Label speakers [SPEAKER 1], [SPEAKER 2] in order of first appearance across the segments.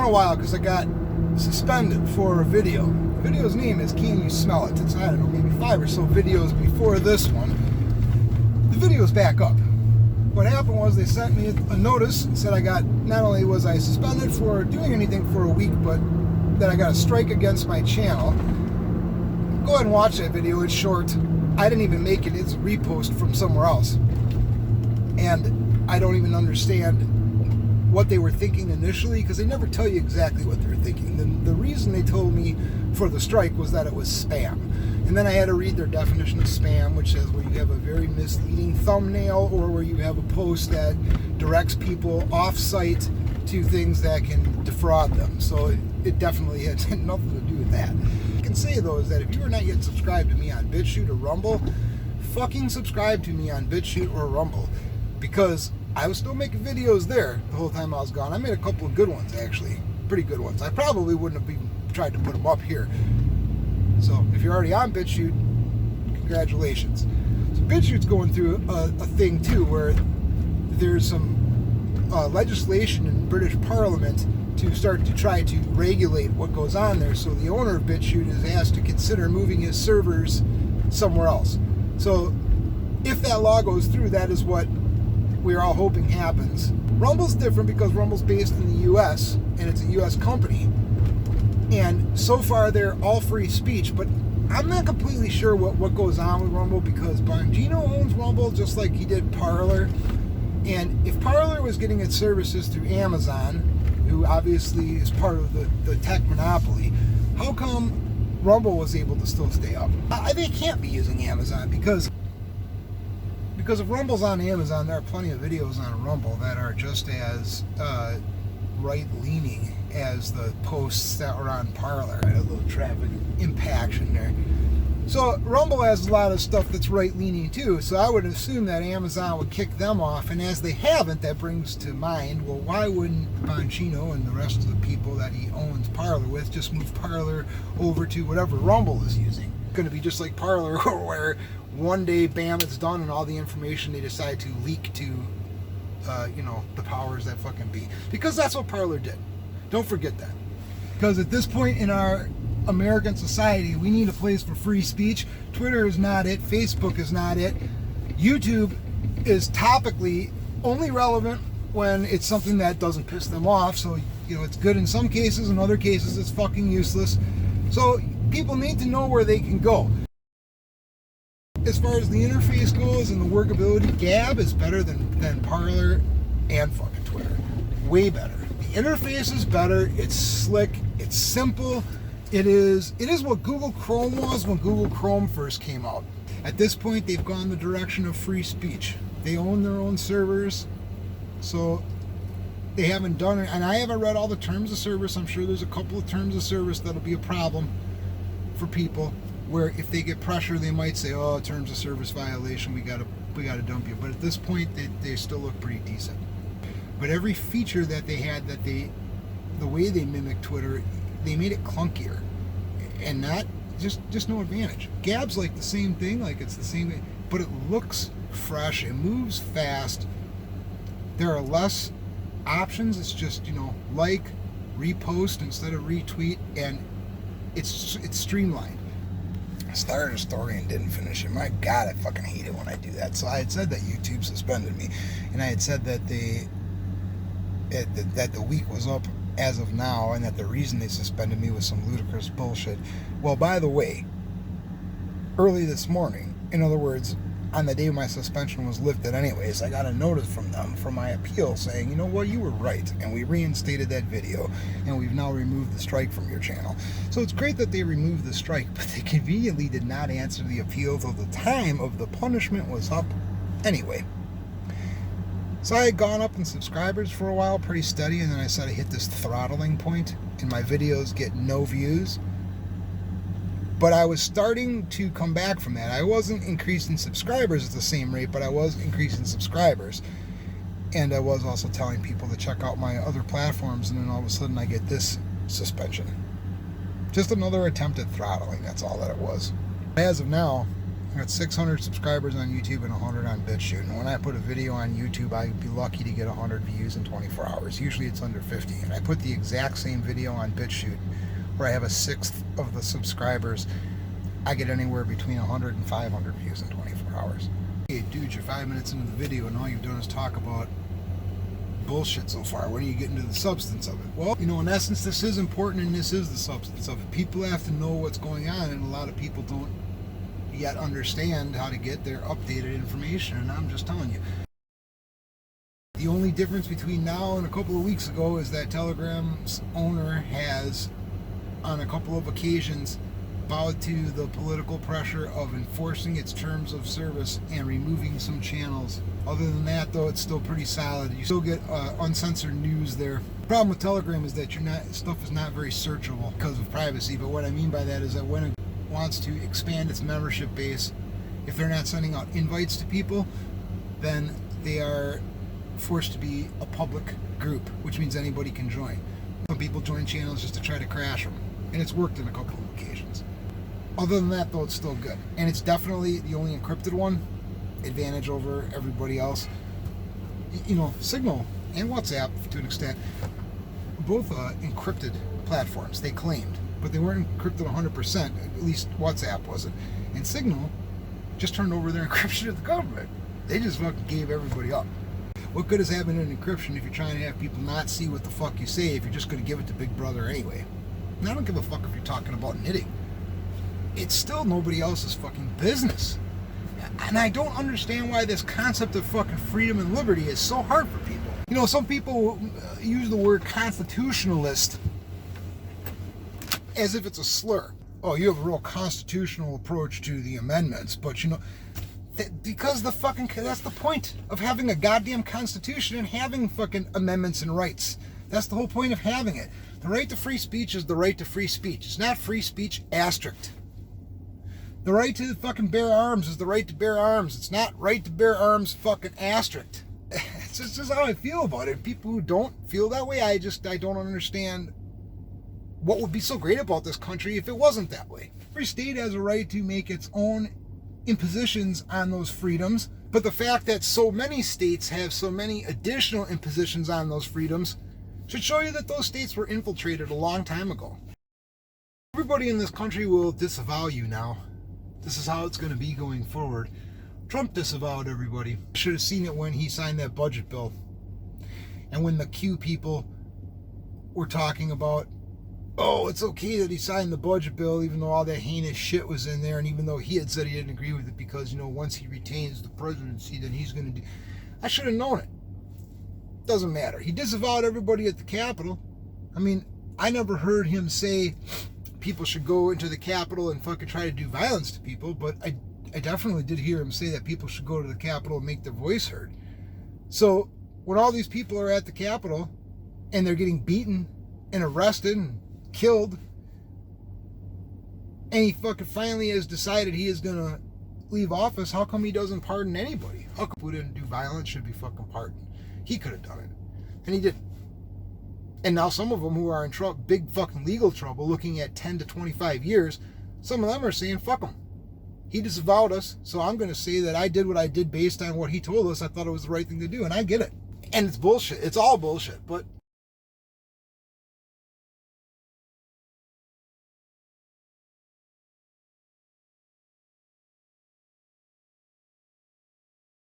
[SPEAKER 1] a while because I got suspended for a video. The video's name is Can You Smell It? It's, I don't know, maybe 5 or so videos before this one. The video's back up. What happened was they sent me a notice and said I got, not only was I suspended for doing anything for a week, but that I got a strike against my channel. Go ahead and watch that video. It's short. I didn't even make it. It's a repost from somewhere else. And I don't even understand what they were thinking initially, because they never tell you exactly what they were thinking. The reason they told me for the strike was that it was spam. And then I had to read their definition of spam, which says where you have a very misleading thumbnail or where you have a post that directs people off-site to things that can defraud them. So it definitely had nothing to do with that. I can say, though, is that if you are not yet subscribed to me on BitChute or Rumble, fucking subscribe to me on BitChute or Rumble, because I was still making videos there the whole time I was gone. I made a couple of good ones, actually. Pretty good ones. I probably wouldn't have even tried to put them up here. So if you're already on BitChute, congratulations. So BitChute's going through a thing, too, where there's some legislation in British Parliament to start to try to regulate what goes on there. So the owner of BitChute is asked to consider moving his servers somewhere else. So if that law goes through, that is what we're all hoping happens. Rumble's different because Rumble's based in the U.S. and it's a U.S. company. And so far they're all free speech, but I'm not completely sure what goes on with Rumble, because Bongino owns Rumble just like he did Parler. And if Parler was getting its services through Amazon, who obviously is part of the tech monopoly, how come Rumble was able to still stay up? They can't be using Amazon, because if Rumble's on Amazon, there are plenty of videos on Rumble that are just as right-leaning as the posts that were on Parler. I had a little traffic impaction there. So Rumble has a lot of stuff that's right-leaning too, so I would assume that Amazon would kick them off, and as they haven't, that brings to mind, well, why wouldn't Bongino and the rest of the people that he owns Parler with just move Parler over to whatever Rumble is using? It's going to be just like Parler, where one day, bam, it's done, and all the information they decide to leak to, the powers that fucking be. Because that's what Parler did. Don't forget that. Because at this point in our American society, we need a place for free speech. Twitter is not it. Facebook is not it. YouTube is topically only relevant when it's something that doesn't piss them off. So, it's good in some cases. In other cases, it's fucking useless. So people need to know where they can go. As far as the interface goes and the workability, Gab is better than Parler and fucking Twitter. Way better. The interface is better. It's slick. It's simple. It is what Google Chrome was when Google Chrome first came out. At this point, they've gone the direction of free speech. They own their own servers, so they haven't done it. And I haven't read all the terms of service. I'm sure there's a couple of terms of service that'll be a problem for people, where if they get pressure, they might say, "Oh, terms of service violation. We gotta dump you." But at this point, they still look pretty decent. But every feature that they had, the way they mimicked Twitter, they made it clunkier, and not just no advantage. Gab's like the same thing, like it's the same thing, but it looks fresh. It moves fast. There are less options. It's just like, repost instead of retweet, and it's streamlined. I started a story and didn't finish it. My God, I fucking hate it when I do that. So I had said that YouTube suspended me, and I had said that that the week was up as of now, and that the reason they suspended me was some ludicrous bullshit. Well, by the way, early this morning, in other words, on the day my suspension was lifted anyways, I got a notice from them for my appeal saying, you know what, you were right, and we reinstated that video, and we've now removed the strike from your channel. So it's great that they removed the strike, but they conveniently did not answer the appeal till the time of the punishment was up anyway. So I had gone up in subscribers for a while, pretty steady, and then I said I hit this throttling point, and my videos get no views. But I was starting to come back from that. I wasn't increasing subscribers at the same rate, but I was increasing subscribers. And I was also telling people to check out my other platforms, and then all of a sudden I get this suspension. Just another attempt at throttling, that's all that it was. As of now, I got 600 subscribers on YouTube and 100 on BitChute. And when I put a video on YouTube, I'd be lucky to get 100 views in 24 hours. Usually it's under 50. And I put the exact same video on BitChute, where I have a sixth of the subscribers. I get anywhere between 100 and 500 views in 24 hours. Hey, dude, you're 5 minutes into the video and all you've done is talk about bullshit so far. When are you getting to the substance of it? Well, you know, in essence, this is important and this is the substance of it. People have to know what's going on, and a lot of people don't yet understand how to get their updated information, and I'm just telling you. The only difference between now and a couple of weeks ago is that Telegram's owner has, on a couple of occasions, bowed to the political pressure of enforcing its terms of service and removing some channels. Other than that, though, it's still pretty solid. You still get uncensored news there. The problem with Telegram is that stuff is not very searchable because of privacy, but what I mean by that is that when it wants to expand its membership base, if they're not sending out invites to people, then they are forced to be a public group, which means anybody can join. Some people join channels just to try to crash them, and it's worked on a couple of occasions. Other than that, though, it's still good, and it's definitely the only encrypted one. Advantage over everybody else. You know, Signal and WhatsApp, to an extent, both encrypted platforms, they claimed, but they weren't encrypted 100%. At least WhatsApp wasn't. And Signal just turned over their encryption to the government. They just fucking gave everybody up. What good is having an encryption if you're trying to have people not see what the fuck you say, if you're just going to give it to Big Brother anyway? And I don't give a fuck if you're talking about knitting. It's still nobody else's fucking business. And I don't understand why this concept of fucking freedom and liberty is so hard for people. You know, some people use the word constitutionalist as if it's a slur. Oh, you have a real constitutional approach to the amendments, but you know, because that's the point of having a goddamn constitution and having fucking amendments and rights. That's the whole point of having it. The right to free speech is the right to free speech. It's not free speech asterisk. The right to fucking bear arms is the right to bear arms. It's not right to bear arms fucking asterisk. It's just how I feel about it. People who don't feel that way, I don't understand what would be so great about this country if it wasn't that way. Every state has a right to make its own impositions on those freedoms, but the fact that so many states have so many additional impositions on those freedoms should show you that those states were infiltrated a long time ago. Everybody in this country will disavow you now. This is how it's going to be going forward. Trump disavowed everybody. Should have seen it when he signed that budget bill. And when the Q people were talking about, oh, it's okay that he signed the budget bill even though all that heinous shit was in there, and even though he had said he didn't agree with it because, you know, once he retains the presidency, then he's going to do... I should have known it. Doesn't matter. He disavowed everybody at the Capitol. I mean, I never heard him say people should go into the Capitol and fucking try to do violence to people, but I definitely did hear him say that people should go to the Capitol and make their voice heard. So when all these people are at the Capitol and they're getting beaten and arrested and killed, and he fucking finally has decided he is going to leave office, how come he doesn't pardon anybody? How come people who didn't do violence should be fucking pardoned? He could have done it, and he didn't. And now some of them who are in big fucking legal trouble, looking at 10 to 25 years, some of them are saying, fuck him. He disavowed us, so I'm going to say that I did what I did based on what he told us. I thought it was the right thing to do, and I get it. And it's bullshit. It's all bullshit, but...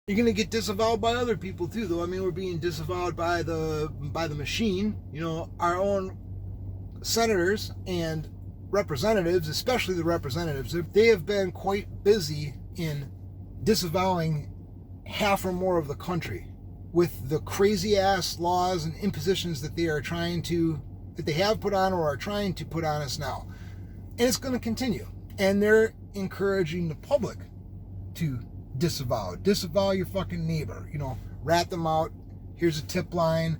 [SPEAKER 1] You're going to get disavowed by other people too, though. I mean, we're being disavowed by the machine. You know, our own senators and representatives, especially the representatives, they have been quite busy in disavowing half or more of the country with the crazy ass laws and impositions that they have put on or are trying to put on us now. And it's going to continue. And they're encouraging the public to disavow your fucking neighbor, you know, rat them out. Here's a tip line.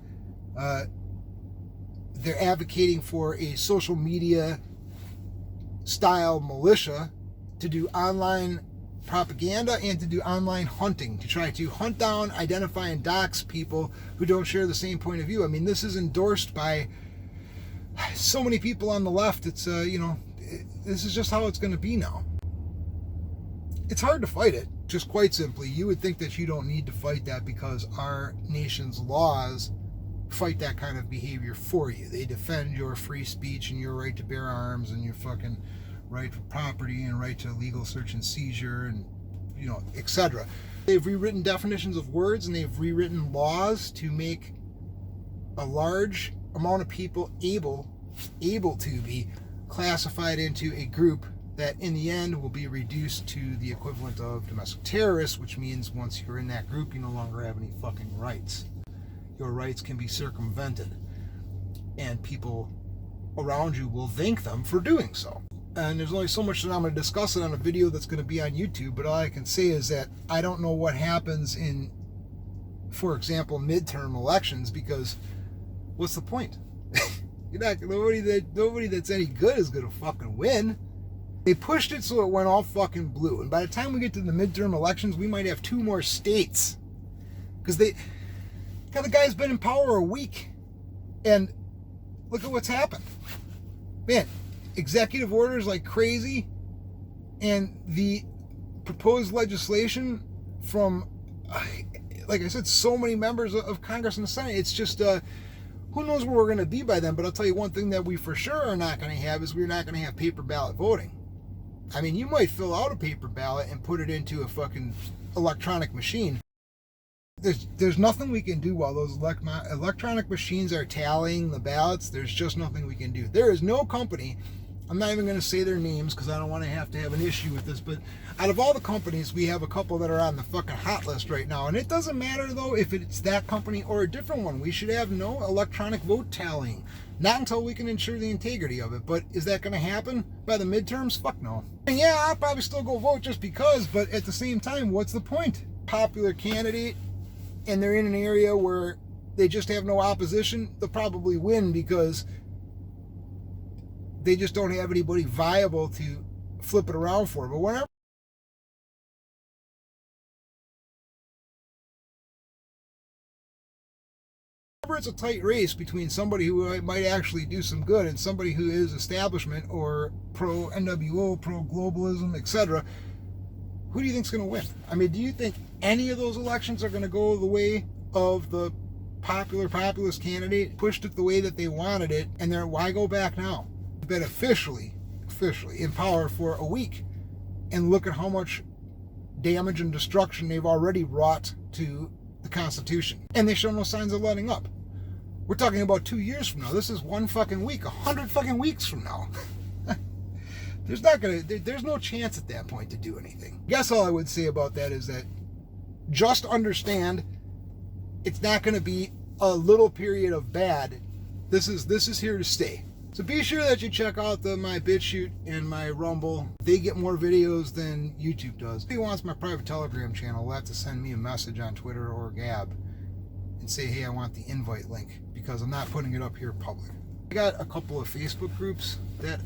[SPEAKER 1] They're advocating for a social media style militia to do online propaganda and to do online hunting, to try to hunt down, identify, and dox people who don't share the same point of view. I mean, this is endorsed by so many people on the left. It's, you know, this is just how it's going to be now. It's hard to fight it. Just quite simply, you would think that you don't need to fight that because our nation's laws fight that kind of behavior for you. They defend your free speech and your right to bear arms and your fucking right to property and right to legal search and seizure and, you know, etc. They've rewritten definitions of words and they've rewritten laws to make a large amount of people able to be classified into a group that in the end will be reduced to the equivalent of domestic terrorists, which means once you're in that group, you no longer have any fucking rights. Your rights can be circumvented, and people around you will thank them for doing so. And there's only so much that I'm going to discuss it on a video that's going to be on YouTube, but all I can say is that I don't know what happens in, for example, midterm elections, because what's the point? Nobody that's any good is going to fucking win. They pushed it so it went all fucking blue. And by the time we get to the midterm elections, we might have 2 more states. Because the guy's been in power a week. And look at what's happened. Man, executive orders like crazy. And the proposed legislation from, like I said, so many members of Congress and the Senate. It's just, who knows where we're going to be by then. But I'll tell you one thing that we for sure are not going to have is we're not going to have paper ballot voting. I mean, you might fill out a paper ballot and put it into a fucking electronic machine. There's nothing we can do while those electronic machines are tallying the ballots. There's just nothing we can do. There is no company, I'm not even going to say their names because I don't want to have an issue with this, but out of all the companies, we have a couple that are on the fucking hot list right now. And it doesn't matter, though, if it's that company or a different one. We should have no electronic vote tallying. Not until we can ensure the integrity of it. But is that going to happen by the midterms? Fuck no. And yeah, I'll probably still go vote just because, but at the same time, what's the point? Popular candidate, and they're in an area where they just have no opposition, they'll probably win because they just don't have anybody viable to flip it around for. But whenever it's a tight race between somebody who might actually do some good and somebody who is establishment or pro-NWO, pro-globalism, etc., who do you think's going to win? I mean, do you think any of those elections are going to go the way of the populist candidate, pushed it the way that they wanted it, and why go back now? They've been officially in power for a week, and look at how much damage and destruction they've already wrought to the Constitution, and they show no signs of letting up. We're talking about 2 years from now. This is 1 fucking week, 100 fucking weeks from now. There's no chance at that point to do anything. I guess all I would say about that is that just understand it's not going to be a little period of bad. This is here to stay. So be sure that you check out my BitChute and my Rumble. They get more videos than YouTube does. If he wants my private Telegram channel, he'll have to send me a message on Twitter or Gab and say, hey, I want the invite link, because I'm not putting it up here public. I got a couple of Facebook groups that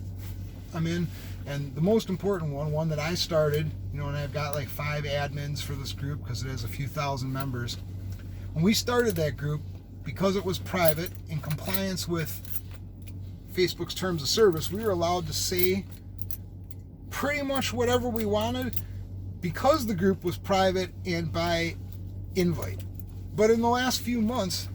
[SPEAKER 1] I'm in, and the most important one that I started, and I've got like 5 admins for this group because it has a few thousand members. When we started that group, because it was private, in compliance with Facebook's terms of service, we were allowed to say pretty much whatever we wanted because the group was private and by invite. But in the last few months,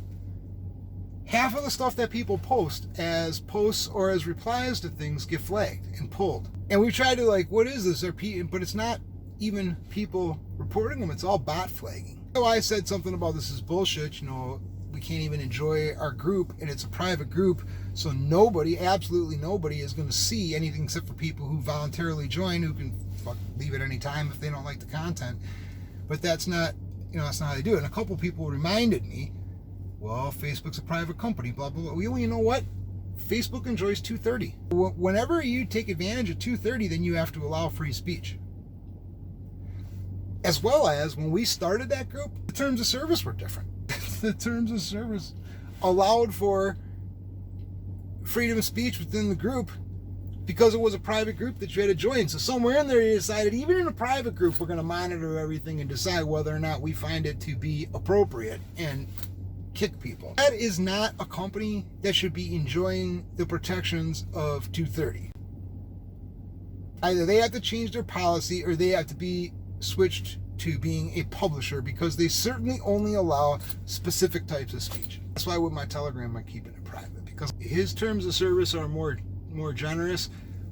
[SPEAKER 1] half of the stuff that people post as posts or as replies to things get flagged and pulled. And we tried to what is this? But it's not even people reporting them, it's all bot flagging. So I said something about this is bullshit, we can't even enjoy our group, and it's a private group, so absolutely nobody is going to see anything except for people who voluntarily join, who can leave at any time if they don't like the content. But that's not how they do it. And a couple people reminded me, well, Facebook's a private company, blah, blah, blah. Well, you know what? Facebook enjoys 230. Whenever you take advantage of 230, then you have to allow free speech. As well as, when we started that group, the terms of service were different. The terms of service allowed for freedom of speech within the group because it was a private group that you had to join. So somewhere in there you decided, even in a private group, we're going to monitor everything and decide whether or not we find it to be appropriate and kick people. That is not a company that should be enjoying the protections of 230. Either they have to change their policy or they have to be switched to being a publisher, because they certainly only allow specific types of speech. That's why with my Telegram I'm keeping it private, because his terms of service are more generous,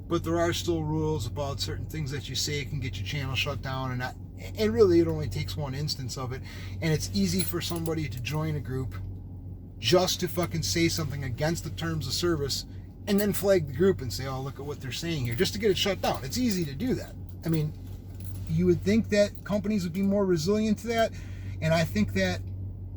[SPEAKER 1] but there are still rules about certain things that you say can get your channel shut down, and really it only takes one instance of it, and it's easy for somebody to join a group just to fucking say something against the terms of service and then flag the group and say, oh, look at what they're saying here, just to get it shut down. It's easy to do that. I mean, you would think that companies would be more resilient to that, and I think that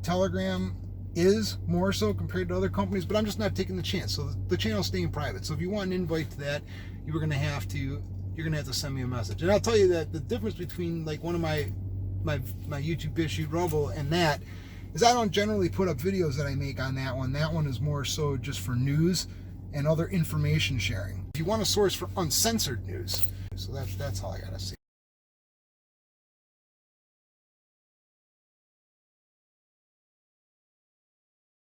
[SPEAKER 1] Telegram is more so compared to other companies, but I'm just not taking the chance. So the channel's staying private. So if you want an invite to that, you're gonna have to send me a message. And I'll tell you that the difference between like one of my YouTube BitChute Rumble and that is I don't generally put up videos that I make on that one. That one is more so just for news and other information sharing. If you want a source for uncensored news, so that's all I gotta say.